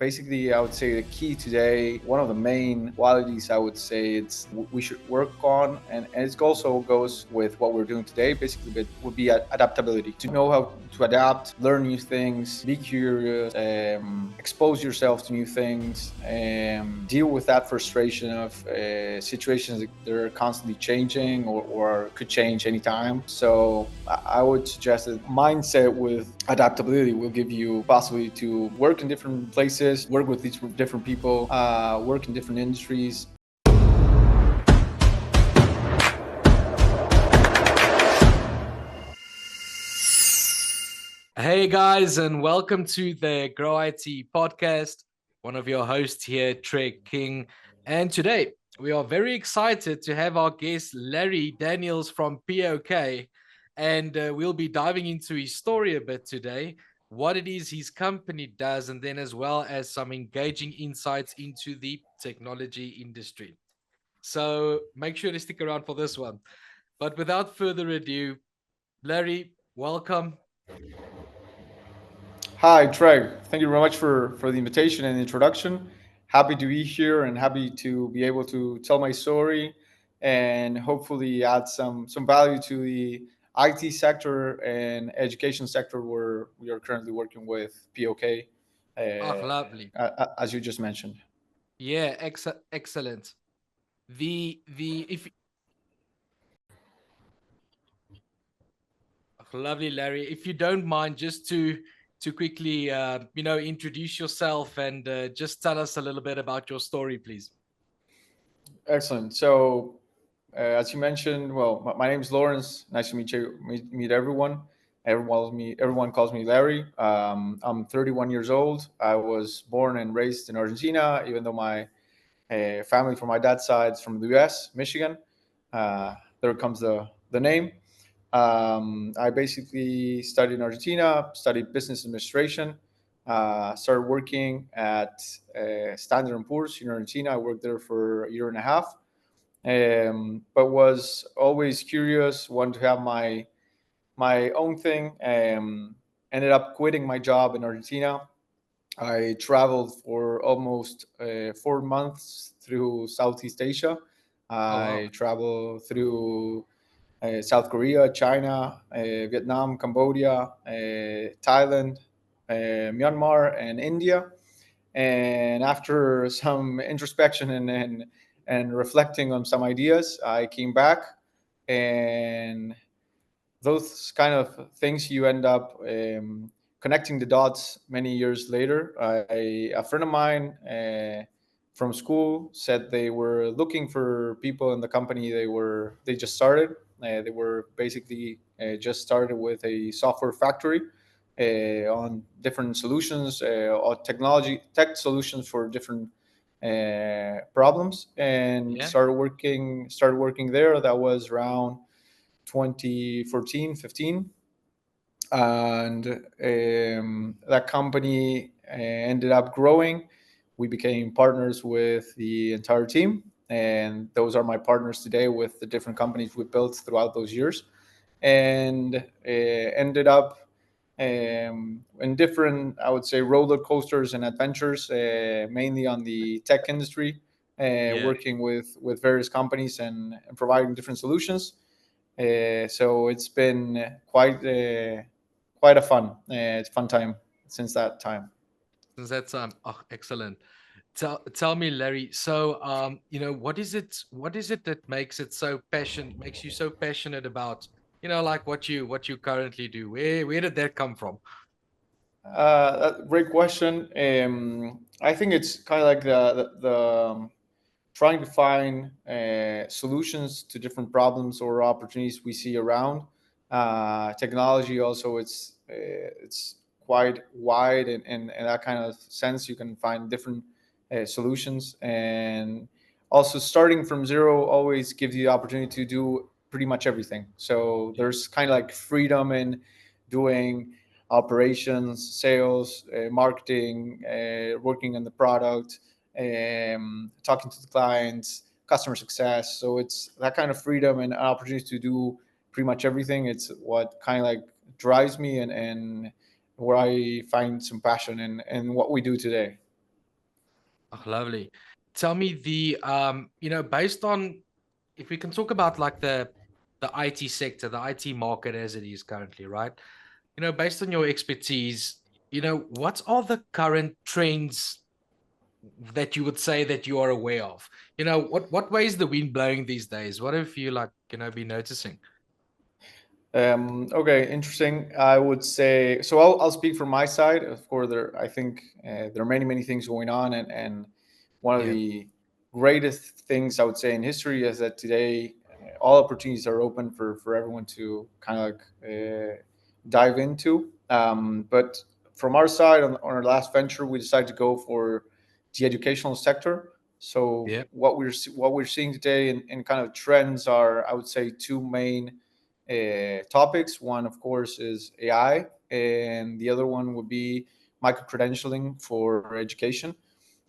Basically, I would say the key today, one of the main qualities I would say we should work on, and it also goes with what we're doing today. Basically, it would be adaptability. To know how to adapt, learn new things, be curious, expose yourself to new things, deal with that frustration of situations that are constantly changing or could change anytime. So I would suggest that mindset with adaptability will give you possibility to work in different places, work with these different people, work in different industries. Hey guys, and welcome to the Grow IT podcast. One of your hosts here, Trey King. And today we are very excited to have our guest, Larry Daniels from POK. And we'll be diving into his story a bit today, what it is his company does, and then as well as some engaging insights into the technology industry. So make sure to stick around for this one. But without further ado, Larry, welcome. Hi, Trey. Thank you very much for the invitation and introduction. Happy to be here and happy to be able to tell my story and hopefully add some value to the IT sector and education sector where we are currently working with POK, Oh, lovely. as you just mentioned. Yeah, excellent. The if Lovely, Larry. If you don't mind, just to quickly introduce yourself and just tell us a little bit about your story, please. Excellent. So, as you mentioned, well, my name is Lawrence. Nice to meet you. Meet everyone. Everyone calls me Larry. I'm 31 years old. I was born and raised in Argentina, even though my family from my dad's side is from the U.S., Michigan. There comes the name. I basically studied in Argentina, studied business administration, started working at Standard and Poor's in Argentina. I worked there for a year and a half, but was always curious, wanted to have my own thing. Ended up quitting my job in Argentina. I traveled for almost 4 months through Southeast Asia. Oh wow. I traveled through South Korea, China, Vietnam, Cambodia, Thailand, Myanmar, and India. And after some introspection and reflecting on some ideas, I came back, and those kind of things you end up connecting the dots many years later. A friend of mine from school said they were looking for people in the company they just started. They were basically just started with a software factory on different solutions or tech solutions for different problems, and Yeah. started working there. That was around 2014, 15, and that company ended up growing. We became partners with the entire team, and those are my partners today with the different companies we built throughout those years, and ended up in different, I would say, roller coasters and adventures, mainly on the tech industry, Yeah. working with various companies and providing different solutions. So it's been quite a fun time since that time. Since that time. Oh, excellent. Tell me, Larry. So, what is it that makes you so passionate about, like what you currently do? Where did that come from? Great question. I think it's kind of like the trying to find solutions to different problems or opportunities we see around. Technology also, it's quite wide, and in that kind of sense, you can find different solutions. And also, starting from zero always gives you the opportunity to do pretty much everything. So Yeah. there's kind of like freedom in doing operations, sales, marketing, working on the product, talking to the clients, customer success. So it's that kind of freedom and opportunity to do pretty much everything. It's what kind of like drives me and where I find some passion in what we do today. Oh, lovely. Tell me based on, if we can talk about like the IT sector, the IT market as it is currently, right? Based on your expertise, what are the current trends that you would say that you are aware of? What way is the wind blowing these days? What have you like, been noticing? Okay, interesting. I would say so. I'll speak from my side. Of course, I think there are many things going on, and one of Yeah. the greatest things I would say in history is that today all opportunities are open for everyone to kind of like dive into. But from our side, on our last venture, we decided to go for the educational sector. So Yeah. what we're seeing today in kind of trends are, I would say, two main topics. One, of course, is AI, and the other one would be micro credentialing for education.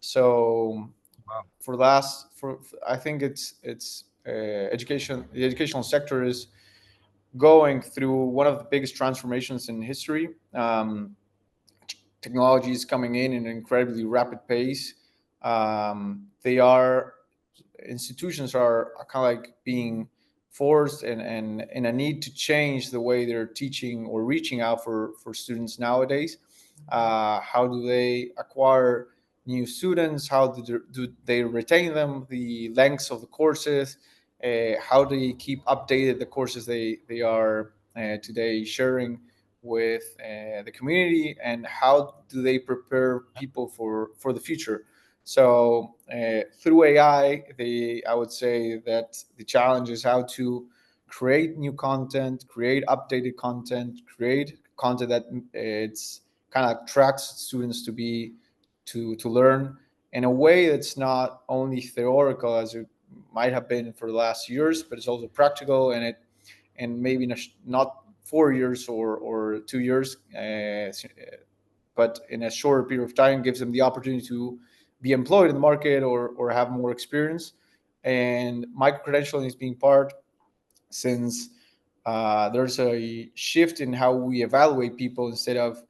So Wow. I think it's education. The educational sector is going through one of the biggest transformations in history. Technology is coming in an incredibly rapid pace. They are institutions are kind of like being forced and in a need to change the way they're teaching or reaching out for students nowadays. How do they acquire new students? How do they retain them? The lengths of the courses, how do they keep updated the courses they are today sharing with the community, and how do they prepare people for the future? So through AI, I would say that the challenge is how to create new content, create updated content, create content that it's kind of attracts students to learn in a way that's not only theoretical as it might have been for the last years, but it's also practical, and maybe not 4 years or 2 years, but in a shorter period of time gives them the opportunity to be employed in the market or have more experience. And micro credentialing is being part since there's a shift in how we evaluate people instead of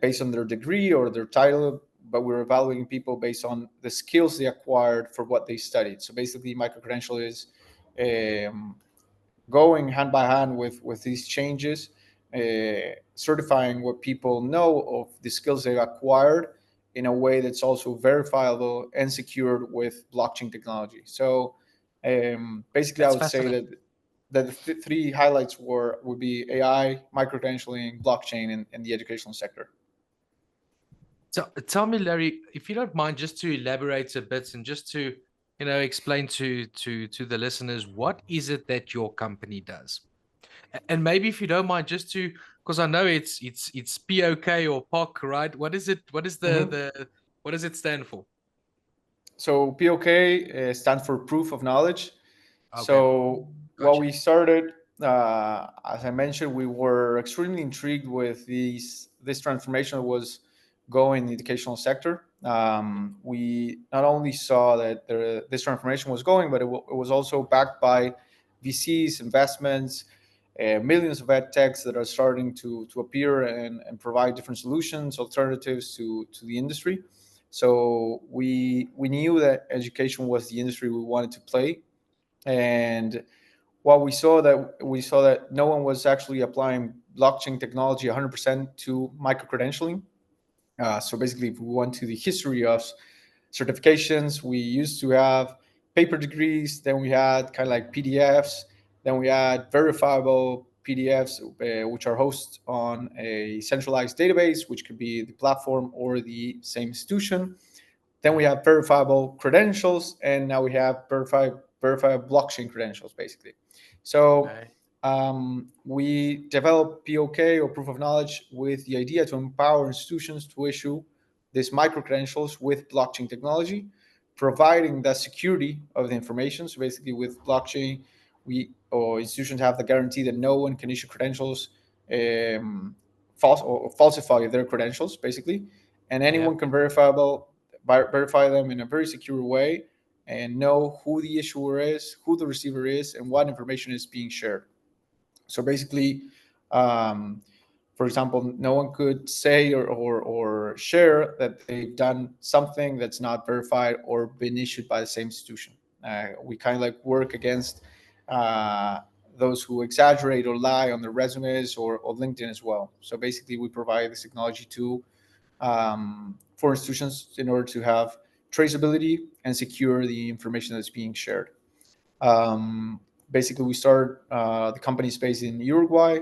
based on their degree or their title, but we're evaluating people based on the skills they acquired for what they studied. So basically, micro credential is um, going hand by hand with these changes, certifying what people know of the skills they acquired in a way that's also verifiable and secured with blockchain technology. So basically, I That's would say fascinating. that the three highlights would be AI, micro credentialing, blockchain, and the educational sector. So tell me, Larry, if you don't mind, just to elaborate a bit and just to, explain to the listeners, what is it that your company does? And maybe if you don't mind, just to, because I know it's POK or POC, right? What is it? What is Mhm. what does it stand for? So POK stands for proof of knowledge. Okay, So what gotcha. we started, as I mentioned, we were extremely intrigued with this transformation that was going in the educational sector. We not only saw that this transformation was going, but it was also backed by VCs, investments, millions of ed techs that are starting to appear and provide different solutions, alternatives to the industry. So we knew that education was the industry we wanted to play, and while we saw that no one was actually applying blockchain technology 100% to micro credentialing. So basically, if we went to the history of certifications, we used to have paper degrees, then we had kind of like PDFs, then we had verifiable PDFs, which are hosted on a centralized database, which could be the platform or the same institution. Then we have verifiable credentials, and now we have verified blockchain credentials, basically. So Okay. we develop POK or proof of knowledge with the idea to empower institutions to issue these micro credentials with blockchain technology, providing the security of the information. So basically, with blockchain, we or institutions have the guarantee that no one can issue credentials, false or falsify their credentials, basically, and Yeah. anyone can verify them in a very secure way and know who the issuer is, who the receiver is, and what information is being shared. So basically, um, For example, no one could say or share that they've done something that's not verified or been issued by the same institution. We kind of like work against uh, those who exaggerate or lie on their resumes or LinkedIn as well. So basically, we provide this technology for institutions in order to have traceability and secure the information that's being shared. Um, Basically, we started the company is based in Uruguay.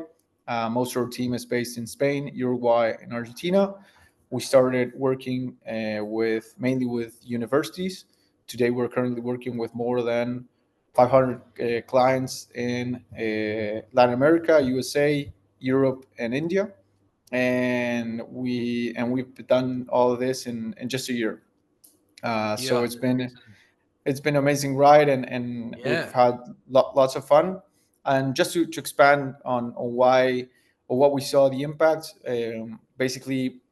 Most of our team is based in Spain, Uruguay, and Argentina. We started working with mainly with universities. Today, we're currently working with more than 500 clients in Latin America, USA, Europe, and India. And we've done all of this in just a year. So Yeah. it's been an amazing ride, and we've Yeah. had lots of fun. And just to expand on why or what we saw the impact, basically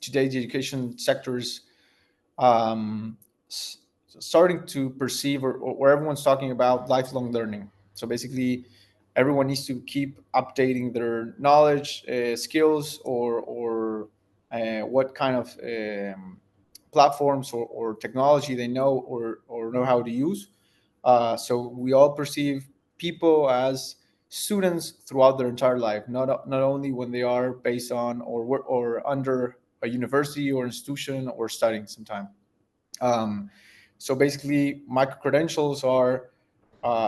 today the education sector is um, s- starting to perceive, or everyone's talking about lifelong learning. So basically, everyone needs to keep updating their knowledge, skills, or what kind of platforms or technology they know or know how to use. So we all perceive people as students throughout their entire life, not only when they are based on or under a university or institution or studying sometime. Um, so basically, micro credentials are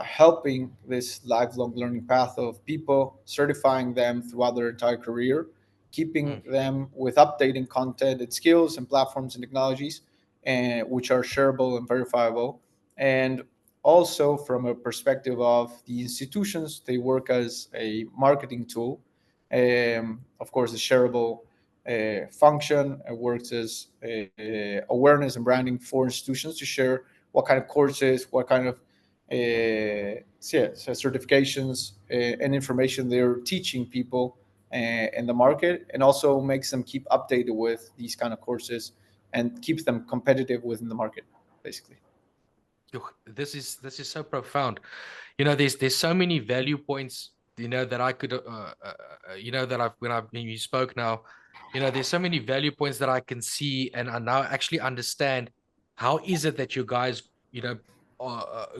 helping this lifelong learning path of people, certifying them throughout their entire career, keeping Mm. them with updating content and skills and platforms and technologies, and which are shareable and verifiable. And also, from a perspective of the institutions, they work as a marketing tool. Of course, the shareable function works as awareness and branding for institutions to share what kind of courses, what kind of certifications and information they're teaching people in the market, and also makes them keep updated with these kind of courses and keeps them competitive within the market, basically. This is so profound. There's so many value points, that I could that I've when you spoke now, there's so many value points that I can see, and I now actually understand how is it that you guys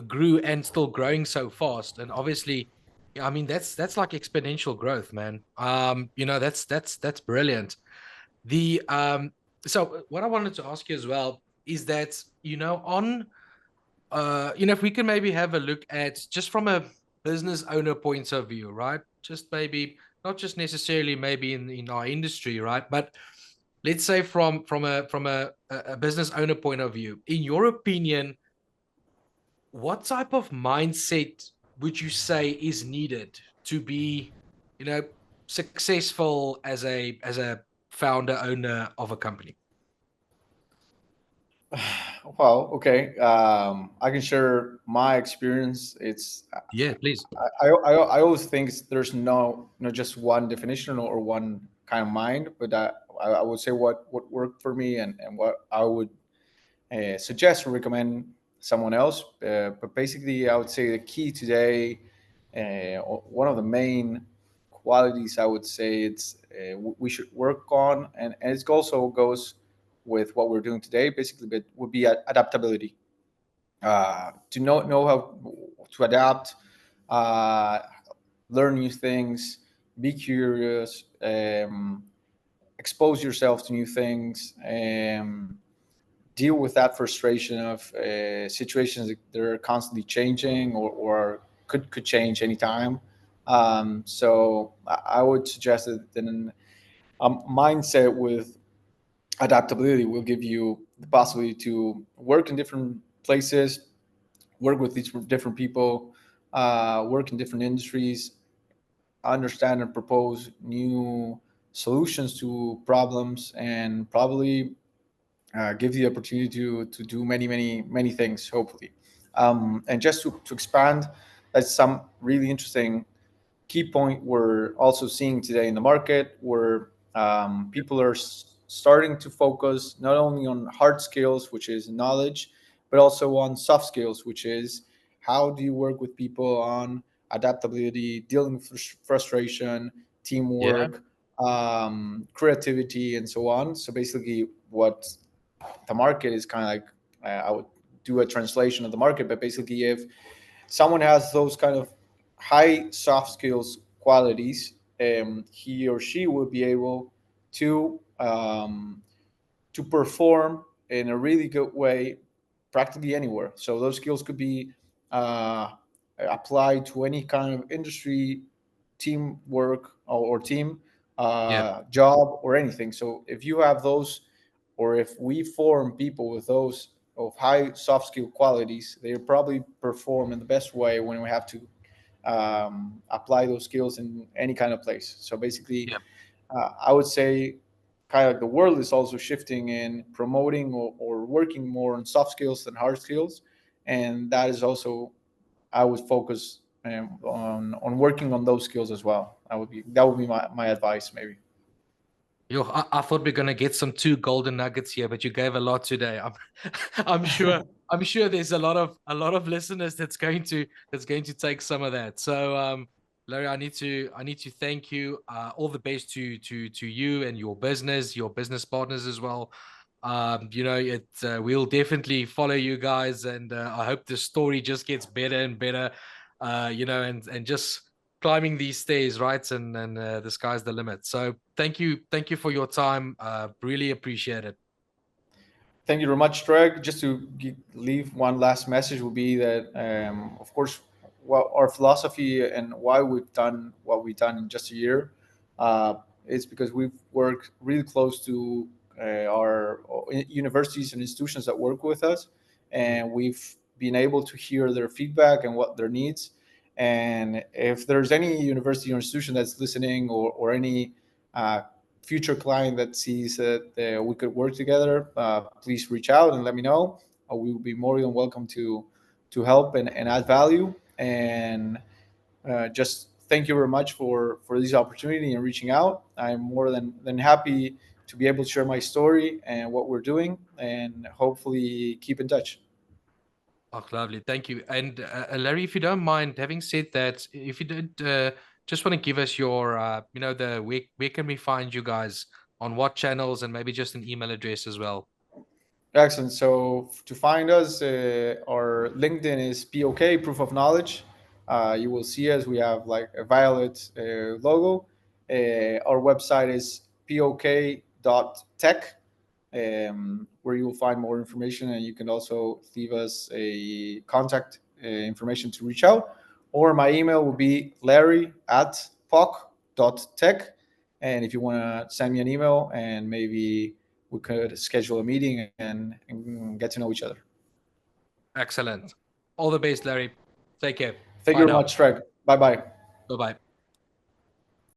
grew and still growing so fast. And obviously, yeah, I mean, that's like exponential growth, man. That's brilliant. The So what I wanted to ask you as well is that, on if we can maybe have a look at, just from a business owner point of view, right? Just maybe not just necessarily maybe in our industry, right? But let's say from a business owner point of view, in your opinion, what type of mindset would you say is needed to be, you know, successful as a founder owner of a company? Well, okay. I can share my experience. Yeah, please. I always think there's no just one definition or one kind of mind, but I would say what worked for me and what I would suggest or recommend someone else. But basically, I would say the key today, one of the main qualities I would say we should work on, and it also goes with what we're doing today. Basically, but would be adaptability. To know how to adapt, uh, learn new things, be curious, expose yourself to new things, deal with that frustration of situations that are constantly changing or could change anytime. So I would suggest that a mindset with adaptability will give you the possibility to work in different places, work with these different people, work in different industries, understand and propose new solutions to problems, and probably give you the opportunity to do many things, hopefully. And just to expand, that's some really interesting key point we're also seeing today in the market, where people are starting to focus not only on hard skills, which is knowledge, but also on soft skills, which is how do you work with people on adaptability, dealing with frustration, Yeah. teamwork, creativity, and so on. So basically, what the market is kind of like, I would do a translation of the market, but basically, if someone has those kind of high soft skills qualities, he or she will be able to perform in a really good way practically anywhere. So those skills could be uh, applied to any kind of industry, teamwork, or team Yeah. job, or anything. So if you have those, or if we form people with those of high soft skill qualities, they probably perform in the best way when we have to apply those skills in any kind of place. So basically, Yeah. I would say kind of like the world is also shifting in promoting or working more on soft skills than hard skills, and that is also, I would focus on working on those skills as well. That would be my advice, maybe. Yo, I thought we are gonna get some two golden nuggets here, but you gave a lot today. I'm sure. I'm sure there's a lot of listeners that's going to take some of that. So, Larry, I need to thank you. All the best to you and your business partners as well. We'll definitely follow you guys, and I hope the story just gets better and better. And just climbing these stairs, right? And the sky's the limit. So thank you for your time. Really appreciate it. Thank you very much, Greg. Just to leave one last message would be that, of course, what our philosophy and why we've done what we've done in just a year uh, is because we've worked really close to our universities and institutions that work with us, Mm. and we've been able to hear their feedback and what their needs. And if there's any university or institution that's listening, or any uh, future client that sees that we could work together, please reach out and let me know. We will be more than welcome to help and add value. And just thank you very much for this opportunity and reaching out. I'm more than happy to be able to share my story and what we're doing, and hopefully keep in touch. Oh, lovely. Thank you. And Larry, if you don't mind, having said that, if you did just want to give us your, the where can we find you guys on what channels and maybe just an email address as well. Excellent. So to find us, our LinkedIn is POK, Proof of Knowledge. You will see us. We have like a violet logo. Our website is pok.tech, where you will find more information, and you can also leave us a contact information to reach out. Or my email will be larry@poc.tech. And if you want to send me an email, and maybe we could schedule a meeting and get to know each other. Excellent. All the best, Larry. Take care. Thank you Bye very now. much, Greg. Bye bye. Bye bye.